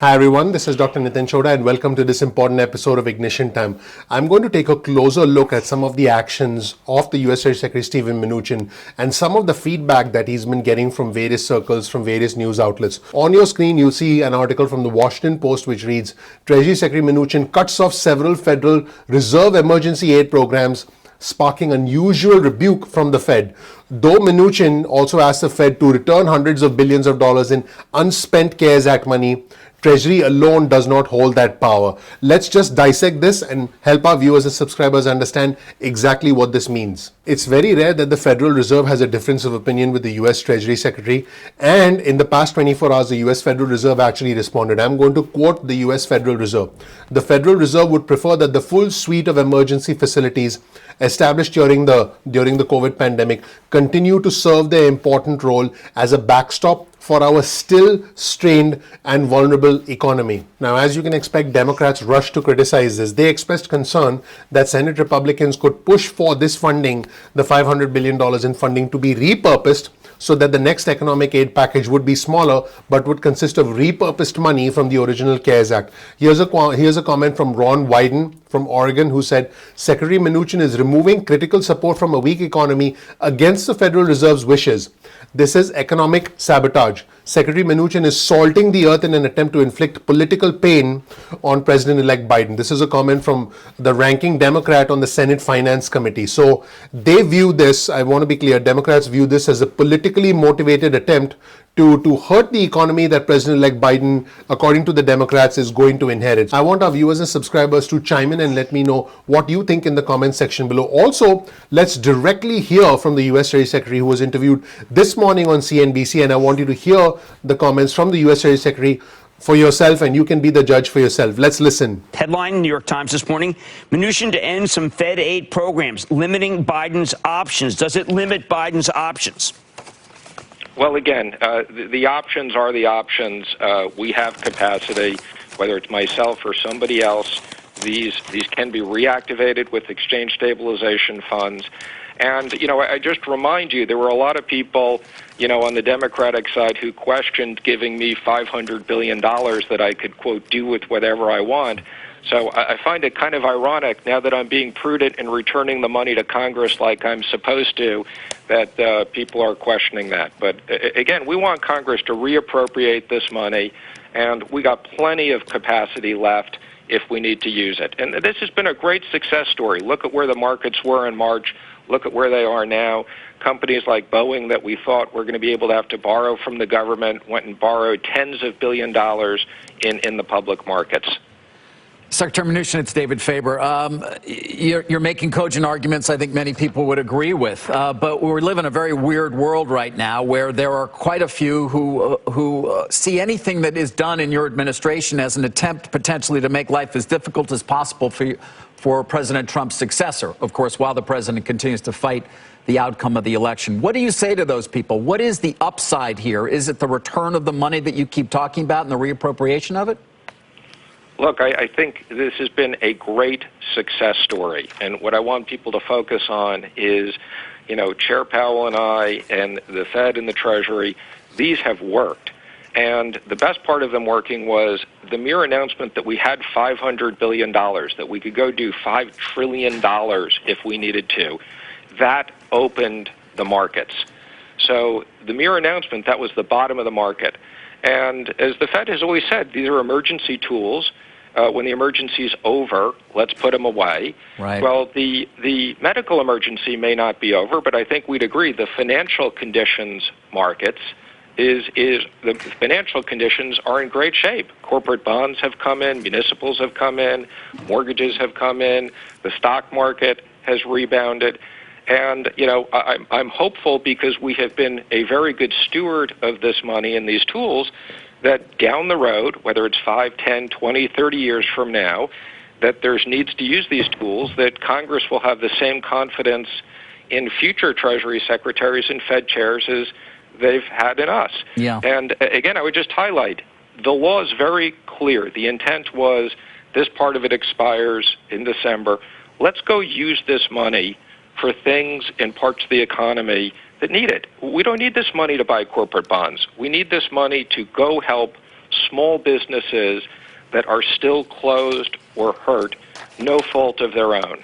Hi everyone, this is Dr. Nitin Chhoda and welcome to this important episode of Ignition Time. I'm going to take a closer look at some of the actions of the US Treasury Secretary Steven Mnuchin and some of the feedback that he's been getting from various circles, from various news outlets. On your screen, you'll see an article from the Washington Post which reads, Treasury Secretary Mnuchin cuts off several Federal Reserve emergency aid programs, sparking unusual rebuke from the Fed. Though Mnuchin also asked the Fed to return hundreds of billions of dollars in unspent CARES Act money, Treasury alone does not hold that power. Let's just dissect this and help our viewers and subscribers understand exactly what this means. It's very rare that the Federal Reserve has a difference of opinion with the US Treasury Secretary, and in the past 24 hours, the US Federal Reserve actually responded. I'm going to quote the US Federal Reserve. The Federal Reserve would prefer that the full suite of emergency facilities established during the COVID pandemic continue to serve their important role as a backstop for our still strained and vulnerable economy. Now, as you can expect, Democrats rushed to criticize this. They expressed concern that Senate Republicans could push for this funding, the $500 billion in funding, to be repurposed so that the next economic aid package would be smaller but would consist of repurposed money from the original CARES Act. Here's a comment from Ron Wyden from Oregon, who said, Secretary Mnuchin is removing critical support from a weak economy against the Federal Reserve's wishes. This is economic sabotage. Secretary Mnuchin is salting the earth in an attempt to inflict political pain on President-elect Biden. This is a comment from the ranking Democrat on the Senate Finance Committee. So they view this, I want to be clear, Democrats view this as a politically motivated attempt to hurt the economy that President-elect Biden, according to the Democrats, is going to inherit. I want our viewers and subscribers to chime in and let me know what you think in the comment section below. Also, let's directly hear from the US Treasury Secretary, who was interviewed this morning on CNBC, and I want you to hear the comments from the US Treasury Secretary for yourself, and you can be the judge for yourself. Let's listen. Headline, New York Times this morning, Mnuchin to end some Fed aid programs, limiting Biden's options. Does it limit Biden's options? Well, again, the options are the options. We have capacity, whether it's myself or somebody else. These can be reactivated with exchange stabilization funds. And, I just remind you, there were a lot of people, on the Democratic side who questioned giving me $500 billion that I could, quote, do with whatever I want. So I find it kind of ironic now that I'm being prudent in returning the money to Congress like I'm supposed to, that people are questioning that. But again, we want Congress to reappropriate this money, and we got plenty of capacity left if we need to use it. And this has been a great success story. Look at where the markets were in March. Look at where they are now. Companies like Boeing that we thought were going to be able to have to borrow from the government went and borrowed tens of billions of dollars in the public markets. Secretary Mnuchin, it's David Faber. You're making cogent arguments I think many people would agree with, but we live in a very weird world right now where there are quite a few who see anything that is done in your administration as an attempt potentially to make life as difficult as possible for President Trump's successor, of course, while the president continues to fight the outcome of the election. What do you say to those people? What is the upside here? Is it the return of the money that you keep talking about and the reappropriation of it? Look, I think this has been a great success story. And what I want people to focus on is, Chair Powell and I and the Fed and the Treasury, these have worked. And the best part of them working was the mere announcement that we had $500 billion, that we could go do $5 trillion if we needed to. That opened the markets. So the mere announcement, that was the bottom of the market. And as the Fed has always said, these are emergency tools. When the emergency's over, let's put them away. Right. Well, the medical emergency may not be over, but I think we'd agree the financial conditions markets the financial conditions are in great shape. Corporate bonds have come in, municipals have come in, mortgages have come in, the stock market has rebounded. And, I'm hopeful because we have been a very good steward of this money and these tools that down the road, whether it's 5, 10, 20, 30 years from now, that there's needs to use these tools, that Congress will have the same confidence in future Treasury secretaries and Fed chairs as they've had in us. Yeah. And again, I would just highlight, the law is very clear. The intent was this part of it expires in December. Let's go use this money for things in parts of the economy that need it. We don't need this money to buy corporate bonds. We need this money to go help small businesses that are still closed or hurt, no fault of their own,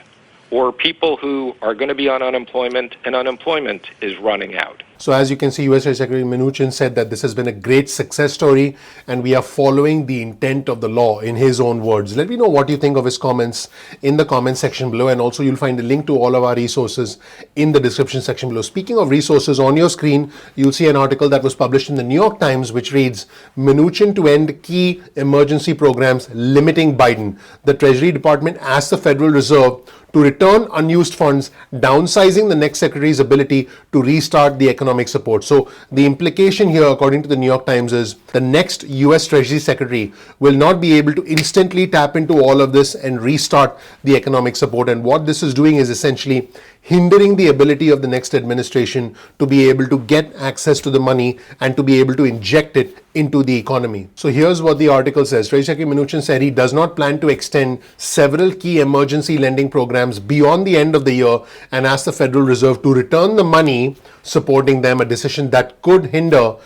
or people who are going to be on unemployment and unemployment is running out. So as you can see, U.S. Treasury Secretary Mnuchin said that this has been a great success story and we are following the intent of the law, in his own words. Let me know what you think of his comments in the comment section below, and also you'll find a link to all of our resources in the description section below. Speaking of resources, on your screen you'll see an article that was published in the New York Times which reads, Mnuchin to end key emergency programs limiting Biden. The Treasury Department asked the Federal Reserve to return unused funds, downsizing the next secretary's ability to restart the economic support. So the implication here, according to the New York Times, is the next US Treasury Secretary will not be able to instantly tap into all of this and restart the economic support. And what this is doing is essentially hindering the ability of the next administration to be able to get access to the money and to be able to inject it into the economy. So here's what the article says. Treasury Secretary Mnuchin said he does not plan to extend several key emergency lending programs beyond the end of the year and asked the Federal Reserve to return the money supporting them, a decision that could hinder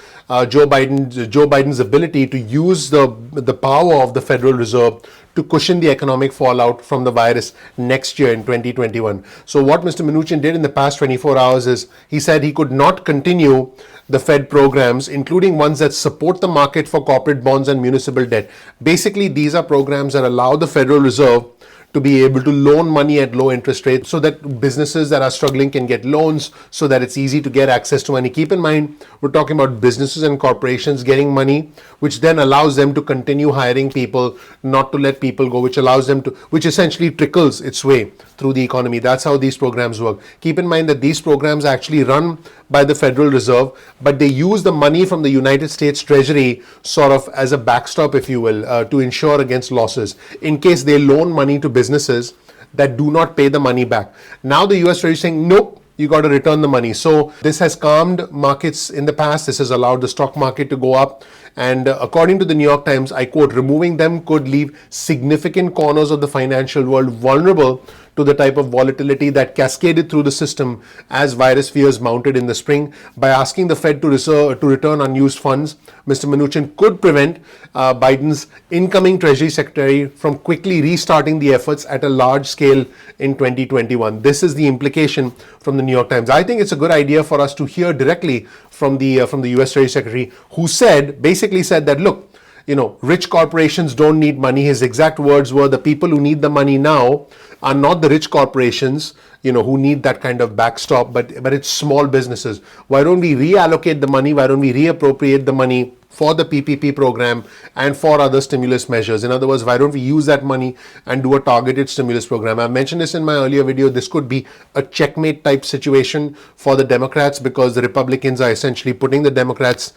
Joe Biden's ability to use the power of the Federal Reserve to cushion the economic fallout from the virus next year in 2021. So what Mr. Mnuchin did in the past 24 hours is he said he could not continue the Fed programs, including ones that support the market for corporate bonds and municipal debt. Basically, these are programs that allow the Federal Reserve to be able to loan money at low interest rates so that businesses that are struggling can get loans, so that it's easy to get access to money. Keep in mind, we're talking about businesses and corporations getting money, which then allows them to continue hiring people, not to let people go, which essentially trickles its way through the economy. That's how these programs work. Keep in mind that these programs actually run by the Federal Reserve, but they use the money from the United States Treasury sort of as a backstop, if you will, to insure against losses in case they loan money to businesses that do not pay the money back. Now the US Treasury is saying, nope, you got to return the money. So this has calmed markets in the past. This has allowed the stock market to go up. And according to the New York Times, I quote, removing them could leave significant corners of the financial world vulnerable to the type of volatility that cascaded through the system as virus fears mounted in the spring. By asking the Fed to return unused funds, Mr. Mnuchin could prevent Biden's incoming Treasury Secretary from quickly restarting the efforts at a large scale in 2021. This is the implication from the New York Times. I think it's a good idea for us to hear directly from the US Treasury Secretary, who basically said that, look, rich corporations don't need money. His exact words were, the people who need the money now are not the rich corporations, who need that kind of backstop, but it's small businesses. Why don't we reallocate the money? Why don't we reappropriate the money for the PPP program and for other stimulus measures? In other words, why don't we use that money and do a targeted stimulus program? I mentioned this in my earlier video. This could be a checkmate type situation for the Democrats, because the Republicans are essentially putting the Democrats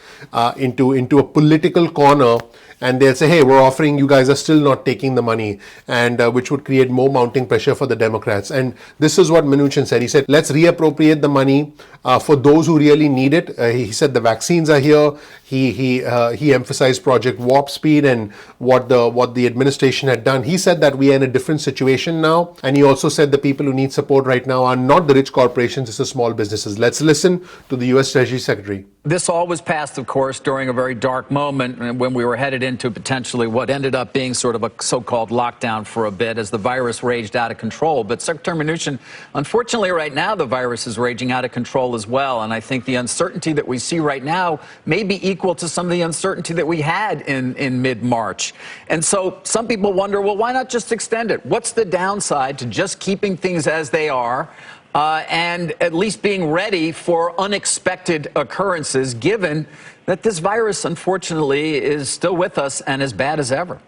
into a political corner, and they'll say, hey, we're offering, you guys are still not taking the money, and which would create more mounting pressure for the Democrats. And this is what Mnuchin said. He said, let's reappropriate the money for those who really need it. He said the vaccines are here. He emphasized Project Warp Speed and what the administration had done. He said that we are in a different situation now, and he also said the people who need support right now are not the rich corporations, it's the small businesses. Let's listen to the US Treasury Secretary. This all was passed, of course, during a very dark moment when we were headed into potentially what ended up being sort of a so-called lockdown for a bit as the virus raged out of control. But Secretary Mnuchin, unfortunately right now the virus is raging out of control as well. And I think the uncertainty that we see right now may be equal to some of the uncertainty that we had in mid-March. And so some people wonder, well, why not just extend it? What's the downside to just keeping things as they are? And at least being ready for unexpected occurrences, given that this virus, unfortunately, is still with us and as bad as ever?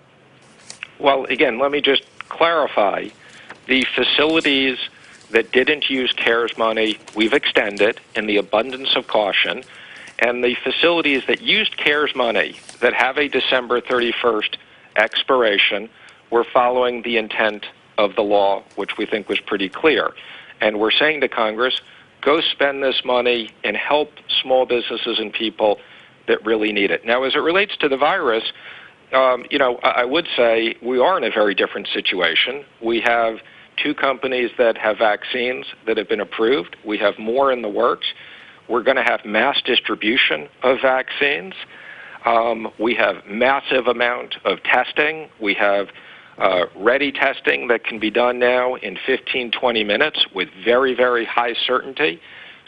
Well, again, let me just clarify. The facilities that didn't use CARES money, we've extended in the abundance of caution. And the facilities that used CARES money that have a December 31st expiration, we're following the intent of the law, which we think was pretty clear. And we're saying to Congress, go spend this money and help small businesses and people that really need it. Now, as it relates to the virus, I would say we are in a very different situation. We have 2 companies that have vaccines that have been approved. We have more in the works. We're going to have mass distribution of vaccines. We have massive amount of testing. We have ready testing that can be done now in 15, 20 minutes with very, very high certainty.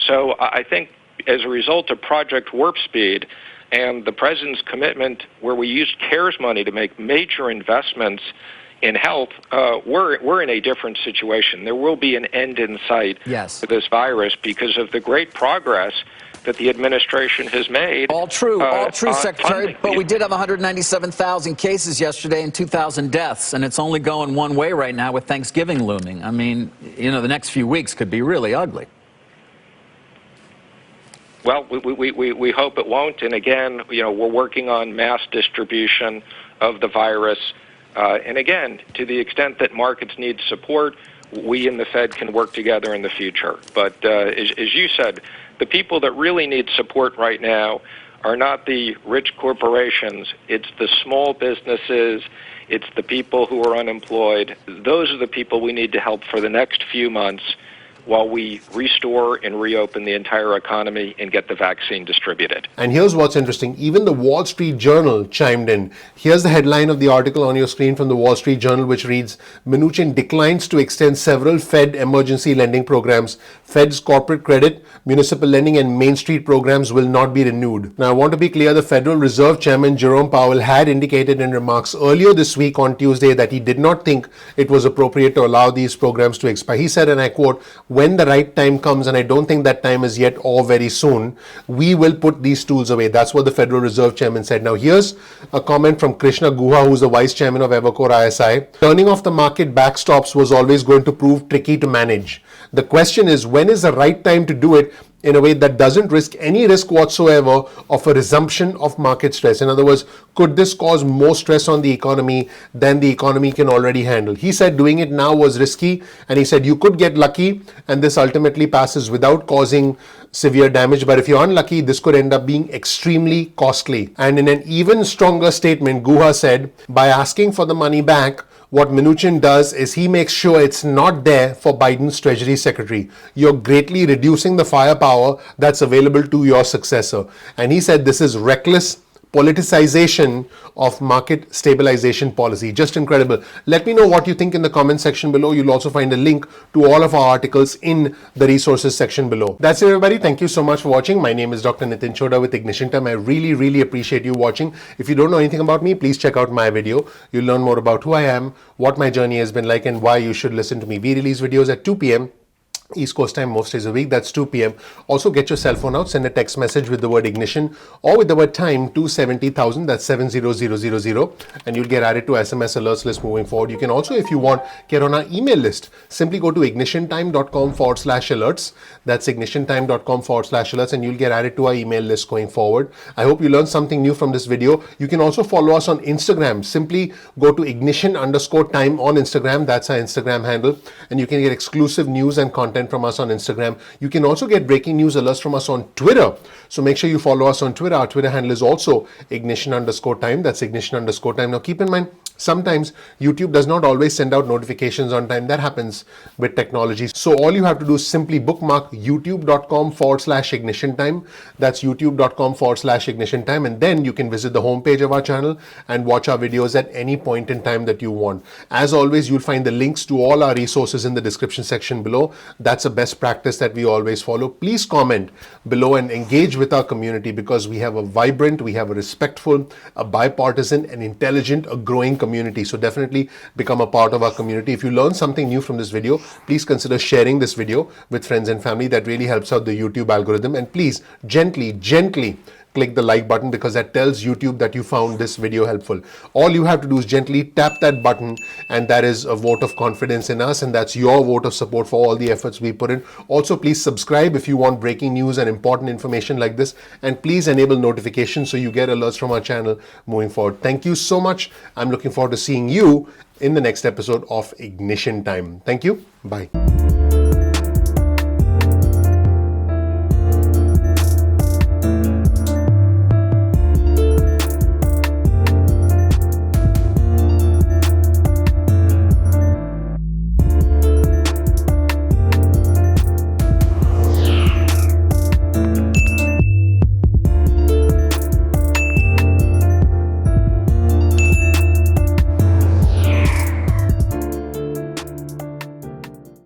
So I think as a result of Project Warp Speed and the President's commitment where we used CARES money to make major investments in health, we're in a different situation. There will be an end in sight to this virus because of the great progress that the administration has made. All true, Secretary, funding. but we did have 197,000 cases yesterday and 2,000 deaths, and it's only going one way right now with Thanksgiving looming. I mean, you know, the next few weeks could be really ugly. Well, we hope it won't. And again, you know, we're working on mass distribution of the virus. And again, to the extent that markets need support, we and the Fed can work together in the future. But as you said, the people that really need support right now are not the rich corporations. It's the small businesses. It's the people who are unemployed. Those are the people we need to help for the next few months while we restore and reopen the entire economy and get the vaccine distributed. And here's what's interesting. Even the Wall Street Journal chimed in. Here's the headline of the article on your screen from the Wall Street Journal, which reads, Mnuchin declines to extend several Fed emergency lending programs. Fed's corporate credit, municipal lending, and Main Street programs will not be renewed. Now, I want to be clear, the Federal Reserve Chairman Jerome Powell had indicated in remarks earlier this week on Tuesday that he did not think it was appropriate to allow these programs to expire. He said, and I quote, when the right time comes, and I don't think that time is yet or very soon, we will put these tools away. That's what the Federal Reserve Chairman said. Now, here's a comment from Krishna Guha, who's the Vice Chairman of Evercore ISI. Turning off the market backstops was always going to prove tricky to manage. The question is, when is the right time to do it in a way that doesn't risk any risk whatsoever of a resumption of market stress? In other words, could this cause more stress on the economy than the economy can already handle? He said doing it now was risky, and he said you could get lucky and this ultimately passes without causing severe damage, but if you're unlucky, this could end up being extremely costly. And in an even stronger statement, Guha said, by asking for the money back, what Mnuchin does is he makes sure it's not there for Biden's Treasury Secretary. You're greatly reducing the firepower that's available to your successor. And he said this is reckless politicization of market stabilization policy. Just incredible. Let me know what you think in the comment section below. You'll also find a link to all of our articles in the resources section below. That's it, everybody. Thank you so much for watching. My name is Dr. Nitin Chhoda with Ignition Time. I really appreciate you watching. If you don't know anything about me, please check out my video. You'll learn more about who I am, what my journey has been like, and why you should listen to me. We release videos at 2 p.m. East Coast time most days a week. That's 2 p.m. Also, get your cell phone out, send a text message with the word ignition or with the word time to 70,000. That's 70000, and you'll get added to SMS alerts list moving forward. You can also, if you want, get on our email list. Simply go to ignitiontime.com/alerts. That's ignitiontime.com/alerts, and you'll get added to our email list going forward. I hope you learned something new from this video. You can also follow us on Instagram. Simply go to ignition_time on Instagram. That's our Instagram handle, and you can get exclusive news and content from us on Instagram. You can also get breaking news alerts from us on Twitter. So make sure you follow us on Twitter. Our Twitter handle is also ignition_time. That's ignition_time. Now keep in mind, sometimes YouTube does not always send out notifications on time. That happens with technology. So all you have to do is simply bookmark youtube.com/ignition time. That's youtube.com/ignition time. And then you can visit the homepage of our channel and watch our videos at any point in time that you want. As always, you'll find the links to all our resources in the description section below. That's a best practice that we always follow. Please comment below and engage with our community, because we have a vibrant, we have a respectful, a bipartisan, and intelligent, a growing community. So definitely become a part of our community. If you learned something new from this video, please consider sharing this video with friends and family. That really helps out the YouTube algorithm. And please gently click the like button, because that tells YouTube that you found this video helpful. All you have to do is gently tap that button, and that is a vote of confidence in us, and that's your vote of support for all the efforts we put in. Also, please subscribe if you want breaking news and important information like this, and please enable notifications so you get alerts from our channel moving forward. Thank you so much. I'm looking forward to seeing you in the next episode of Ignition Time. Thank you. Bye.